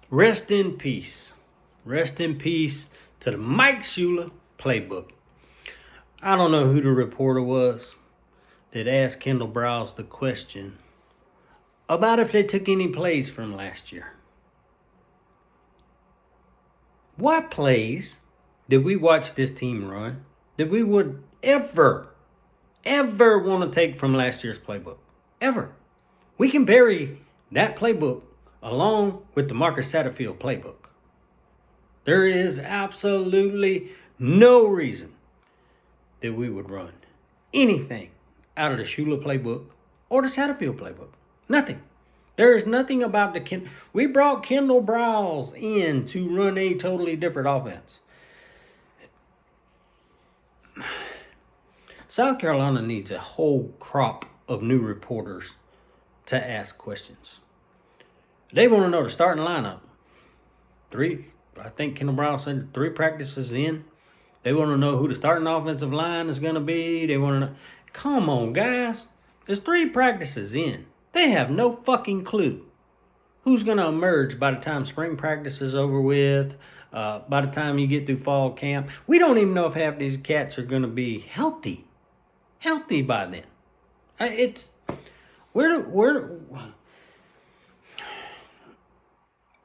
Rest in peace. Rest in peace to the Mike Shula playbook. I don't know who the reporter was that asked Kendal Briles the question about if they took any plays from last year. What plays did we watch this team run that we would ever want to take from last year's playbook? Ever. We can bury that playbook along with the Marcus Satterfield playbook. There is absolutely no reason that we would run anything out of the Shula playbook or the Satterfield playbook. Nothing. There is nothing about we brought Kendal Briles in to run a totally different offense. South Carolina needs a whole crop of new reporters to ask questions. They want to know the starting lineup. I think Kendal Briles said 3 practices in. They want to know who the starting offensive line is going to be. They want to know. Come on, guys. There's 3 practices in. They have no fucking clue who's going to emerge by the time spring practice is over with, by the time you get through fall camp. We don't even know if half these cats are going to be healthy by then.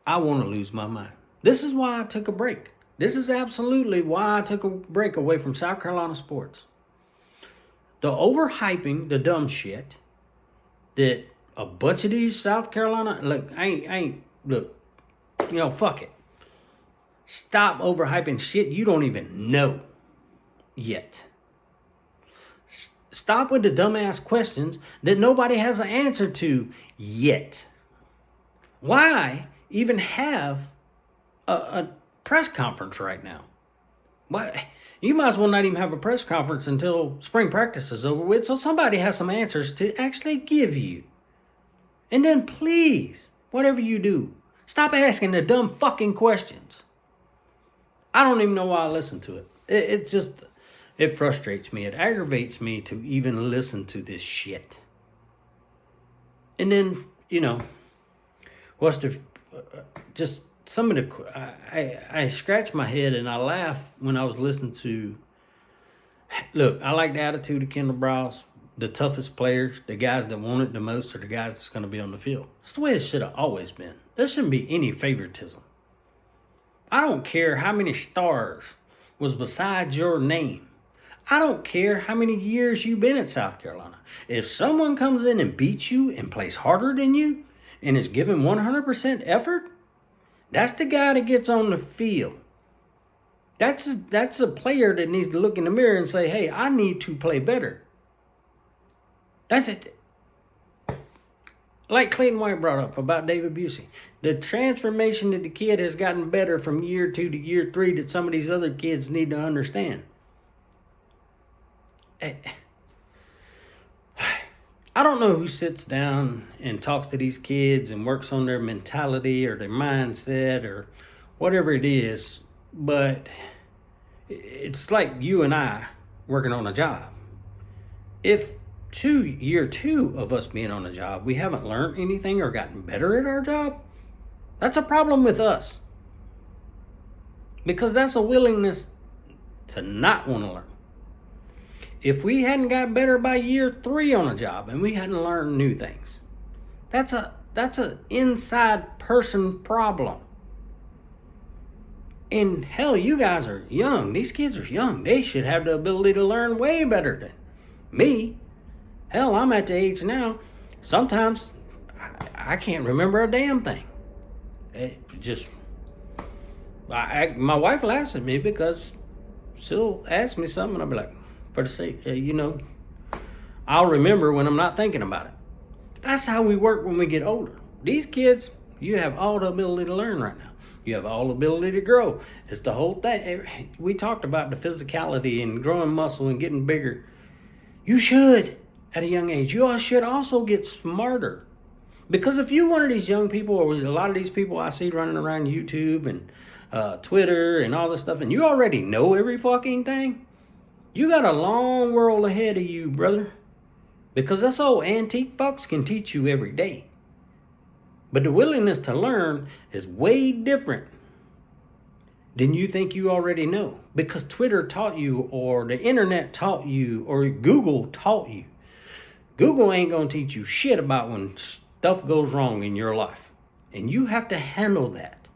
I want to lose my mind. This is why I took a break. This is absolutely why I took a break away from South Carolina sports. The overhyping, the dumb shit that a bunch of these South Carolina, fuck it. Stop overhyping shit you don't even know yet. Stop with the dumbass questions that nobody has an answer to yet. Why even have a press conference right now? Why? You might as well not even have a press conference until spring practice is over with, so somebody has some answers to actually give you. And then please, whatever you do, stop asking the dumb fucking questions. I don't even know why I listen to it. It frustrates me. It aggravates me to even listen to this shit. And then, just some of the, I scratch my head and I laugh when I was listening to, look, I like the attitude of Kendal Briles. The toughest players, the guys that want it the most, are the guys that's going to be on the field. That's the way it should have always been. There shouldn't be any favoritism. I don't care how many stars was beside your name. I don't care how many years you've been at South Carolina. If someone comes in and beats you and plays harder than you and is giving 100% effort, that's the guy that gets on the field. That's a player that needs to look in the mirror and say, hey, I need to play better. That's it. Like Clayton White brought up about David Busey. The transformation that the kid has gotten better from year 2 to year 3 that some of these other kids need to understand. I don't know who sits down and talks to these kids and works on their mentality or their mindset or whatever it is, but it's like you and I working on a job. If year 2 of us being on a job, we haven't learned anything or gotten better at our job, that's a problem with us. Because that's a willingness to not want to learn. If we hadn't got better by year 3 on a job and we hadn't learned new things, that's a inside person problem. And hell, you guys are young. These kids are young. They should have the ability to learn way better than me. Hell, I'm at the age now, sometimes I can't remember a damn thing. My wife laughs at me because she'll ask me something and I'll be like, for the sake, I'll remember when I'm not thinking about it. That's how we work when we get older. These kids, you have all the ability to learn right now. You have all the ability to grow. It's the whole thing. We talked about the physicality and growing muscle and getting bigger. You should, at a young age. You should also get smarter. Because if you're one of these young people, or a lot of these people I see running around YouTube and Twitter and all this stuff, and you already know every fucking thing, you got a long world ahead of you, brother. Because us old antique fucks can teach you every day. But the willingness to learn is way different than you think you already know. Because Twitter taught you, or the internet taught you, or Google taught you. Google ain't going to teach you shit about when stuff goes wrong in your life. And you have to handle that.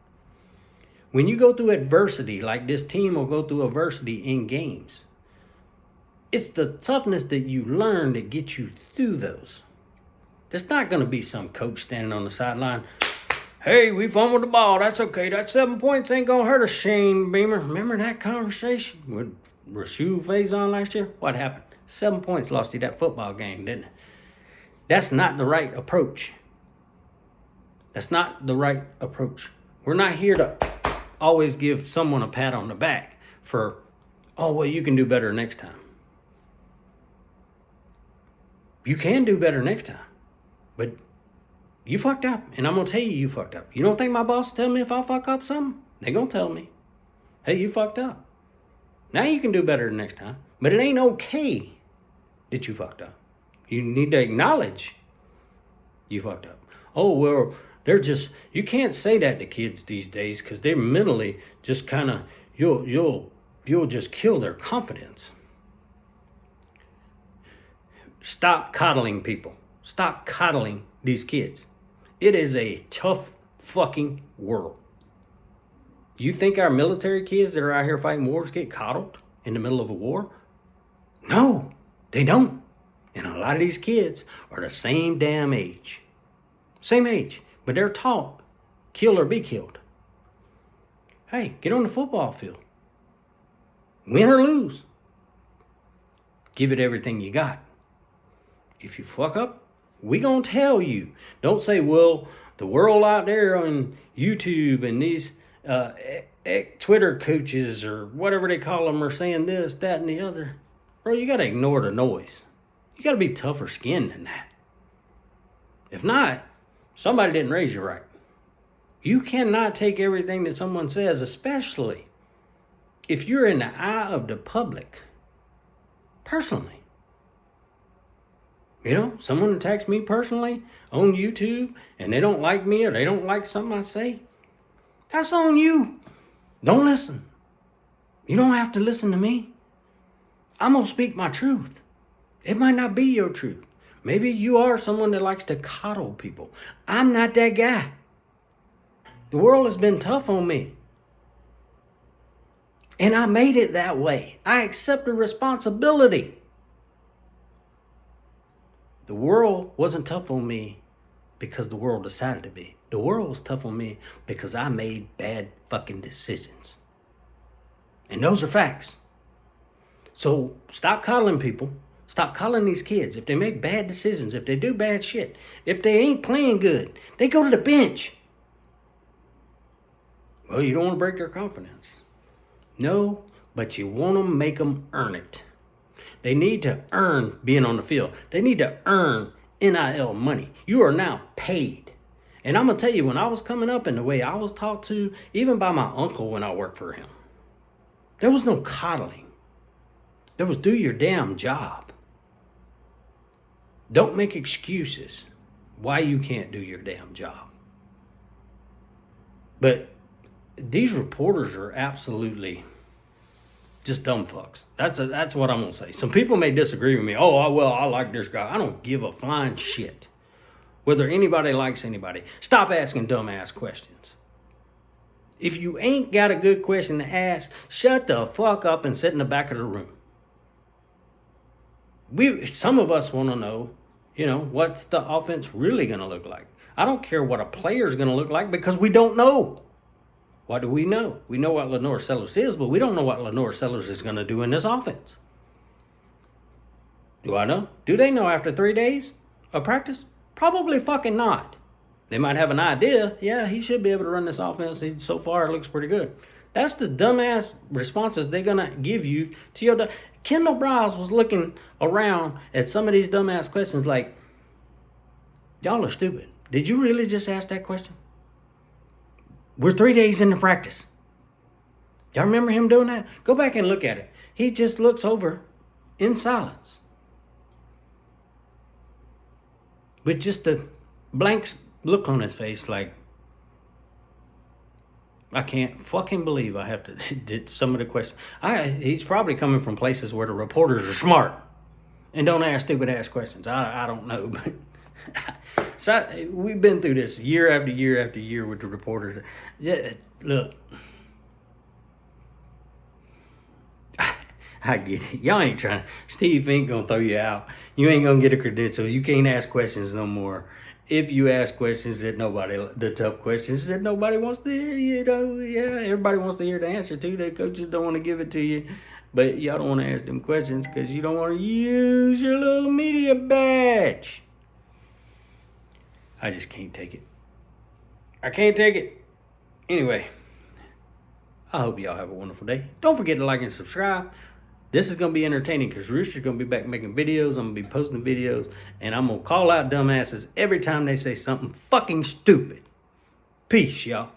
When you go through adversity, like this team will go through adversity in games, it's the toughness that you learn that gets you through those. There's not going to be some coach standing on the sideline. Hey, we fumbled the ball. That's okay. That 7 points ain't going to hurt us, Shane Beamer. Remember that conversation with Rasheed Faison last year? What happened? 7 points lost you that football game, didn't it? That's not the right approach. That's not the right approach. We're not here to always give someone a pat on the back for, oh, well, you can do better next time. You can do better next time. But you fucked up, and I'm going to tell you fucked up. You don't think my boss tell me if I fuck up something? They going to tell me, hey, you fucked up. Now you can do better the next time. But it ain't okay that you fucked up. You need to acknowledge you fucked up. Oh, well, they're just, you can't say that to kids these days because they're mentally just kind of, you'll just kill their confidence. Stop coddling people. Stop coddling these kids. It is a tough fucking world. You think our military kids that are out here fighting wars get coddled in the middle of a war? No, they don't. And a lot of these kids are the same damn age. Same age, but they're taught, kill or be killed. Hey, get on the football field. Win or lose. Give it everything you got. If you fuck up, we gonna tell you. Don't say, well, the world out there on YouTube and these Twitter coaches or whatever they call them are saying this, that, and the other. Bro, you gotta ignore the noise. You gotta be tougher skinned than that. If not, somebody didn't raise you right. You cannot take everything that someone says, especially if you're in the eye of the public, personally. You know, someone attacks me personally on YouTube and they don't like me or they don't like something I say. That's on you. Don't listen. You don't have to listen to me. I'm going to speak my truth. It might not be your truth. Maybe you are someone that likes to coddle people. I'm not that guy. The world has been tough on me. And I made it that way. I accept the responsibility. The world wasn't tough on me because the world decided to be. The world was tough on me because I made bad fucking decisions. And those are facts. So stop coddling people. Stop coddling these kids. If they make bad decisions, if they do bad shit, if they ain't playing good, they go to the bench. Well, you don't want to break their confidence. No, but you want to make them earn it. They need to earn being on the field. They need to earn NIL money. You are now paid. And I'm going to tell you, when I was coming up and the way I was taught to, even by my uncle when I worked for him, there was no coddling. There was do your damn job. Don't make excuses why you can't do your damn job. But these reporters are absolutely just dumb fucks. That's what I'm going to say. Some people may disagree with me. Oh, well, I like this guy. I don't give a flying shit whether anybody likes anybody. Stop asking dumbass questions. If you ain't got a good question to ask, shut the fuck up and sit in the back of the room. Some of us want to know, what's the offense really going to look like? I don't care what a player's going to look like because we don't know. What do we know? We know what Lenore Sellers is, but we don't know what Lenore Sellers is going to do in this offense. Do I know? Do they know after 3 days of practice? Probably fucking not. They might have an idea. Yeah, he should be able to run this offense. So far, it looks pretty good. That's the dumbass responses they're going to give you to your... Kendal Briles was looking around at some of these dumbass questions like, y'all are stupid. Did you really just ask that question? We're 3 days into practice. Y'all remember him doing that? Go back and look at it. He just looks over in silence. With just a blank look on his face like, I can't fucking believe I have to did some of the questions. He's probably coming from places where the reporters are smart and don't ask stupid ass questions. I don't know, but so we've been through this year after year after year with the reporters. Yeah, look, I get it. Y'all ain't trying. Steve ain't gonna throw you out. You ain't gonna get a credential. You can't ask questions no more. If you ask questions the tough questions that nobody wants to hear, yeah, everybody wants to hear the answer to. The coaches don't want to give it to you, but y'all don't want to ask them questions because you don't want to use your little media badge. I just can't take it. I can't take it. Anyway, I hope y'all have a wonderful day. Don't forget to like and subscribe. This is going to be entertaining because Rooster's going to be back making videos. I'm going to be posting videos. And I'm going to call out dumbasses every time they say something fucking stupid. Peace, y'all.